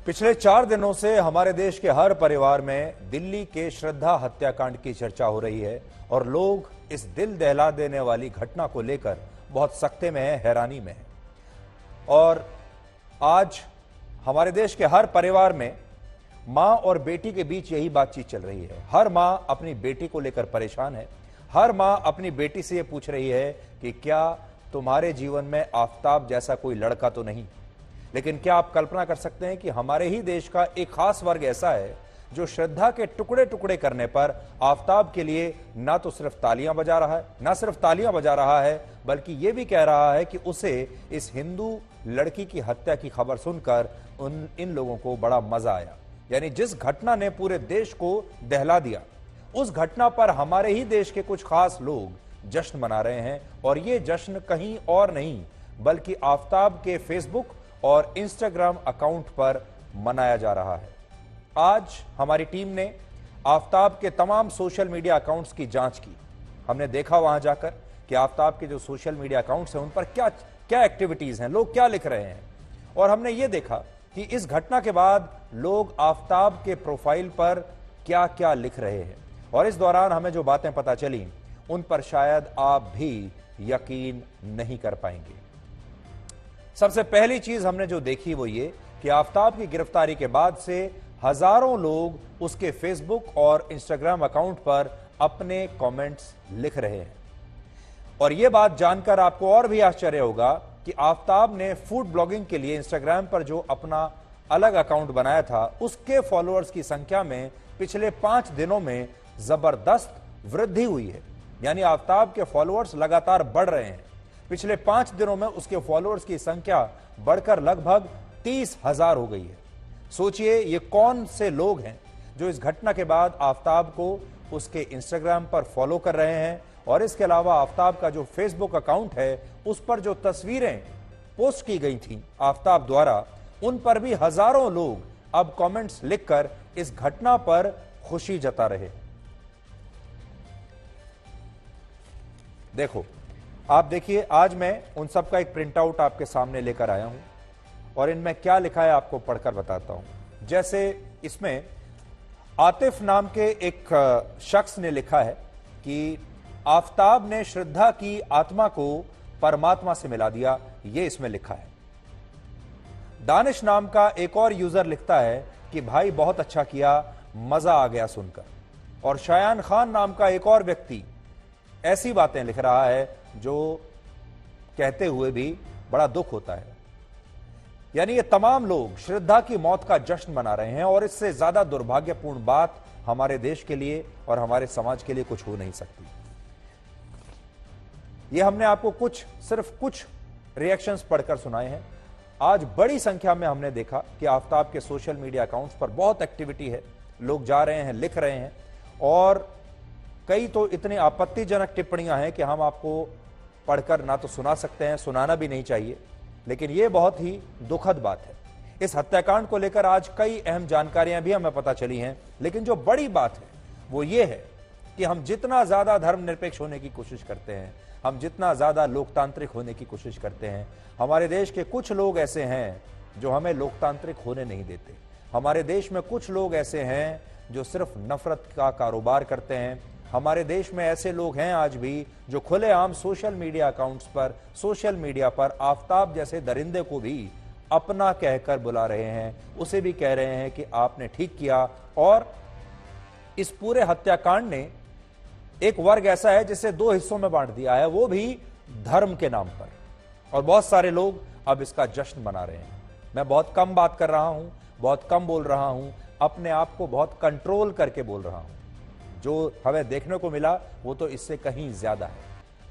पिछले 4 दिनों से हमारे देश के हर परिवार में दिल्ली के श्रद्धा हत्याकांड की चर्चा हो रही है और लोग इस दिल दहला देने वाली घटना को लेकर बहुत सख्ते में है, हैरानी में है। और आज हमारे देश के हर परिवार में मां और बेटी के बीच यही बातचीत चल रही है। हर मां अपनी बेटी को लेकर परेशान है। हर मां अपनी बेटी से यह पूछ रही है कि क्या तुम्हारे जीवन में आफताब जैसा कोई लड़का तो नहीं। लेकिन क्या आप कल्पना कर सकते हैं कि हमारे ही देश का एक खास वर्ग ऐसा है जो श्रद्धा के टुकड़े टुकड़े करने पर आफताब के लिए ना तो सिर्फ तालियां बजा रहा है, ना सिर्फ तालियां बजा रहा है, बल्कि यह भी कह रहा है कि उसे इस हिंदू लड़की की हत्या की खबर सुनकर इन लोगों को बड़ा मजा आया। यानी जिस घटना ने पूरे देश को दहला दिया, उस घटना पर हमारे ही देश के कुछ खास लोग जश्न मना रहे हैं। और ये जश्न कहीं और नहीं बल्कि आफताब के फेसबुक और इंस्टाग्राम अकाउंट पर मनाया जा रहा है। आज हमारी टीम ने आफताब के तमाम सोशल मीडिया अकाउंट्स की जांच की। हमने देखा वहां जाकर कि आफताब के जो सोशल मीडिया अकाउंट्स हैं उन पर क्या क्या एक्टिविटीज हैं, लोग क्या लिख रहे हैं। और हमने ये देखा कि इस घटना के बाद लोग आफताब के प्रोफाइल पर क्या क्या लिख रहे हैं। और इस दौरान हमें जो बातें पता चली उन पर शायद आप भी यकीन नहीं कर पाएंगे। सबसे पहली चीज हमने जो देखी वो ये कि आफताब की गिरफ्तारी के बाद से हजारों लोग उसके फेसबुक और इंस्टाग्राम अकाउंट पर अपने कमेंट्स लिख रहे हैं। और यह बात जानकर आपको और भी आश्चर्य होगा कि आफताब ने फूड ब्लॉगिंग के लिए इंस्टाग्राम पर जो अपना अलग अकाउंट बनाया था, उसके फॉलोअर्स की संख्या में पिछले 5 दिनों में जबरदस्त वृद्धि हुई है। यानी आफताब के फॉलोअर्स लगातार बढ़ रहे हैं। पिछले 5 दिनों में उसके फॉलोअर्स की संख्या बढ़कर लगभग 30,000 हो गई है। सोचिए ये कौन से लोग हैं जो इस घटना के बाद आफताब को उसके इंस्टाग्राम पर फॉलो कर रहे हैं। और इसके अलावा आफताब का जो फेसबुक अकाउंट है उस पर जो तस्वीरें पोस्ट की गई थी आफताब द्वारा, उन पर भी हजारों लोग अब कमेंट्स लिखकर इस घटना पर खुशी जता रहे। देखो, आप देखिए, आज मैं उन सब का एक प्रिंट आउट आपके सामने लेकर आया हूं और इनमें क्या लिखा है आपको पढ़कर बताता हूं। जैसे इसमें आतिफ नाम के एक शख्स ने लिखा है कि आफताब ने श्रद्धा की आत्मा को परमात्मा से मिला दिया, यह इसमें लिखा है। दानिश नाम का एक और यूजर लिखता है कि भाई बहुत अच्छा किया, मजा आ गया सुनकर। और शायान खान नाम का एक और व्यक्ति ऐसी बातें लिख रहा है जो कहते हुए भी बड़ा दुख होता है। यानी ये तमाम लोग श्रद्धा की मौत का जश्न मना रहे हैं और इससे ज्यादा दुर्भाग्यपूर्ण बात हमारे देश के लिए और हमारे समाज के लिए कुछ हो नहीं सकती। ये हमने आपको सिर्फ कुछ रिएक्शंस पढ़कर सुनाए हैं। आज बड़ी संख्या में हमने देखा कि आफताब के सोशल मीडिया अकाउंट्स पर बहुत एक्टिविटी है, लोग जा रहे हैं, लिख रहे हैं। और कई तो इतनी आपत्तिजनक टिप्पणियां हैं कि हम आपको पढ़कर ना तो सुना सकते हैं, सुनाना भी नहीं चाहिए। लेकिन यह बहुत ही दुखद बात है। इस हत्याकांड को लेकर आज कई अहम जानकारियां भी हमें पता चली हैं। लेकिन जो बड़ी बात है वो ये है कि हम जितना ज्यादा धर्मनिरपेक्ष होने की कोशिश करते हैं, हम जितना ज्यादा लोकतांत्रिक होने की कोशिश करते हैं, हमारे देश के कुछ लोग ऐसे हैं जो हमें लोकतांत्रिक होने नहीं देते। हमारे देश में कुछ लोग ऐसे हैं जो सिर्फ नफरत का कारोबार करते हैं। हमारे देश में ऐसे लोग हैं आज भी जो खुलेआम सोशल मीडिया अकाउंट्स पर, सोशल मीडिया पर आफताब जैसे दरिंदे को भी अपना कहकर बुला रहे हैं, उसे भी कह रहे हैं कि आपने ठीक किया। और इस पूरे हत्याकांड ने एक वर्ग ऐसा है जिसे 2 हिस्सों में बांट दिया है, वो भी धर्म के नाम पर। और बहुत सारे लोग अब इसका जश्न मना रहे हैं। मैं बहुत कम बात कर रहा हूं, बहुत कम बोल रहा हूं, अपने आप को बहुत कंट्रोल करके बोल रहा हूं। जो हमें देखने को मिला वो तो इससे कहीं ज्यादा है।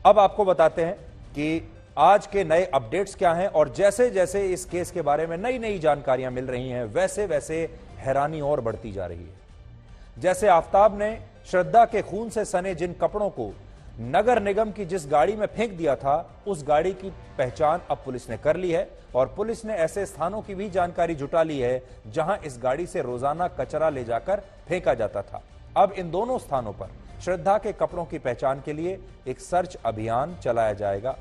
अब आपको बताते हैं कि आज के नए अपडेट्स क्या हैं। और जैसे जैसे इस केस के बारे में नई नई जानकारियां मिल रही हैं, वैसे वैसे हैरानी और बढ़ती जा रही है। जैसे आफताब ने श्रद्धा के खून से सने जिन कपड़ों को नगर निगम की जिस गाड़ी में फेंक दिया था, उस गाड़ी की पहचान अब पुलिस ने कर ली है। और पुलिस ने ऐसे स्थानों की भी जानकारी जुटा ली है जहां इस गाड़ी से रोजाना कचरा ले जाकर फेंका जाता था। अब इन दोनों स्थानों पर श्रद्धा के कपड़ों की पहचान के लिए एक सर्च अभियान चलाया जाएगा।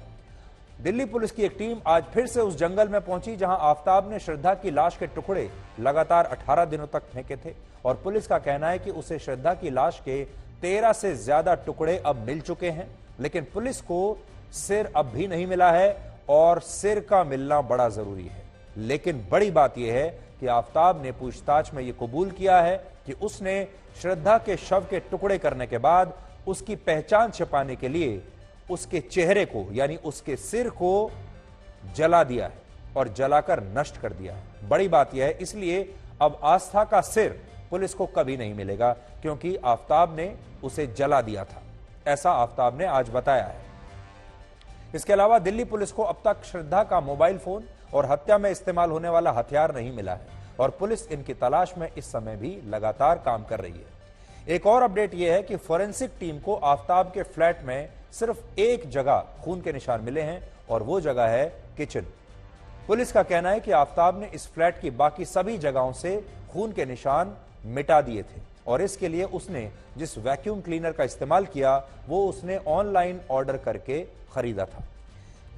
दिल्ली पुलिस की एक टीम आज फिर से उस जंगल में पहुंची जहां आफताब ने श्रद्धा की लाश के टुकड़े लगातार 18 दिनों तक फेंके थे और पुलिस का कहना है कि उसे श्रद्धा की लाश के 13 से ज्यादा टुकड़े अब मिल चुके हैं, लेकिन पुलिस को सिर अब भी नहीं मिला है और सिर का मिलना बड़ा जरूरी है। लेकिन बड़ी बात यह है कि आफताब ने पूछताछ में यह कबूल किया है कि उसने श्रद्धा के शव के टुकड़े करने के बाद उसकी पहचान छिपाने के लिए उसके चेहरे को यानी उसके सिर को जला दिया है और जलाकर नष्ट कर दिया है। बड़ी बात यह है, इसलिए अब आस्था का सिर पुलिस को कभी नहीं मिलेगा क्योंकि आफताब ने उसे जला दिया था, ऐसा आफताब ने आज बताया है। इसके अलावा दिल्ली पुलिस को अब तक श्रद्धा का मोबाइल फोन और हत्या में इस्तेमाल होने वाला हथियार नहीं मिला है और पुलिस इनकी तलाश में इस समय भी लगातार काम कर रही है। एक और अपडेट यह है कि फोरेंसिक टीम को आफताब के फ्लैट में सिर्फ एक जगह खून के निशान मिले हैं और वो जगह है किचन। पुलिस का कहना है कि आफताब ने इस फ्लैट की बाकी सभी जगहों से खून के निशान मिटा दिए थे और इसके लिए उसने जिस वैक्यूम क्लीनर का इस्तेमाल किया वो उसने ऑनलाइन ऑर्डर करके खरीदा था।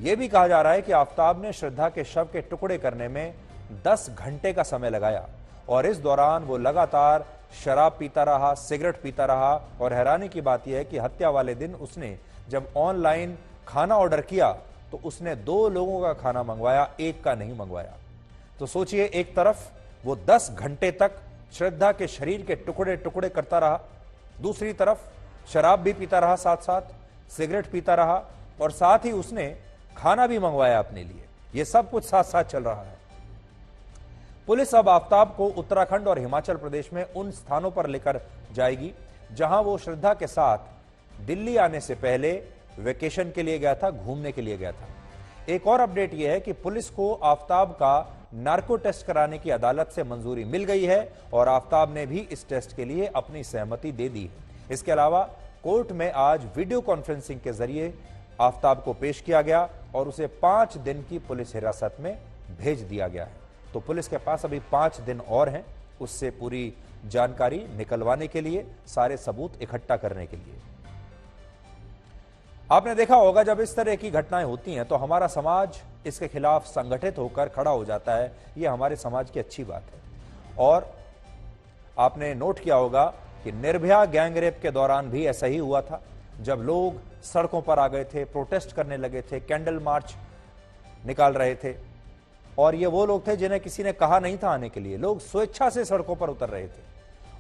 यह भी कहा जा रहा है कि आफताब ने श्रद्धा के शव के टुकड़े करने में 10 घंटे का समय लगाया और इस दौरान वो लगातार शराब पीता रहा, सिगरेट पीता रहा और हैरानी की बात यह है कि हत्या वाले दिन उसने जब ऑनलाइन खाना ऑर्डर किया तो उसने 2 लोगों का खाना मंगवाया, एक का नहीं मंगवाया। तो सोचिए, एक तरफ वो 10 घंटे तक श्रद्धा के शरीर के टुकड़े टुकड़े करता रहा, दूसरी तरफ शराब भी पीता रहा, साथ साथ सिगरेट पीता रहा और साथ ही उसने खाना भी मंगवाया अपने लिए। यह सब कुछ साथ साथ चल रहा है। पुलिस अब आफताब को उत्तराखंड और हिमाचल प्रदेश में उन स्थानों पर लेकर जाएगी जहां वो श्रद्धा के साथ दिल्ली आने से पहले वेकेशन के लिए गया था, घूमने के लिए गया था। एक और अपडेट यह है कि पुलिस को आफताब का नार्को टेस्ट कराने की अदालत से मंजूरी मिल गई है और आफताब ने भी इस टेस्ट के लिए अपनी सहमति दे दी है। इसके अलावा कोर्ट में आज वीडियो कॉन्फ्रेंसिंग के जरिए आफताब को पेश किया गया और उसे 5 दिन की पुलिस हिरासत में भेज दिया गया है। तो पुलिस के पास अभी 5 दिन और हैं उससे पूरी जानकारी निकलवाने के लिए, सारे सबूत इकट्ठा करने के लिए। आपने देखा होगा जब इस तरह की घटनाएं होती हैं तो हमारा समाज इसके खिलाफ संगठित होकर खड़ा हो जाता है। यह हमारे समाज की अच्छी बात है। और आपने नोट किया होगा कि निर्भया गैंगरेप के दौरान भी ऐसा ही हुआ था, जब लोग सड़कों पर आ गए थे, प्रोटेस्ट करने लगे थे, कैंडल मार्च निकाल रहे थे और ये वो लोग थे जिन्हें किसी ने कहा नहीं था आने के लिए। लोग स्वेच्छा से सड़कों पर उतर रहे थे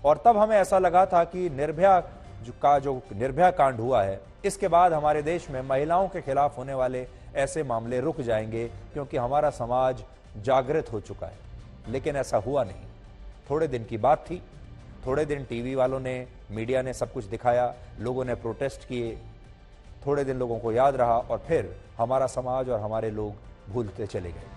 और तब हमें ऐसा लगा था कि निर्भया जो निर्भया कांड हुआ है, इसके बाद हमारे देश में महिलाओं के खिलाफ होने वाले ऐसे मामले रुक जाएंगे क्योंकि हमारा समाज जागृत हो चुका है। लेकिन ऐसा हुआ नहीं। थोड़े दिन की बात थी, थोड़े दिन टीवी वालों ने, मीडिया ने सब कुछ दिखाया, लोगों ने प्रोटेस्ट किए, थोड़े दिन लोगों को याद रहा और फिर हमारा समाज और हमारे लोग भूलते चले गए।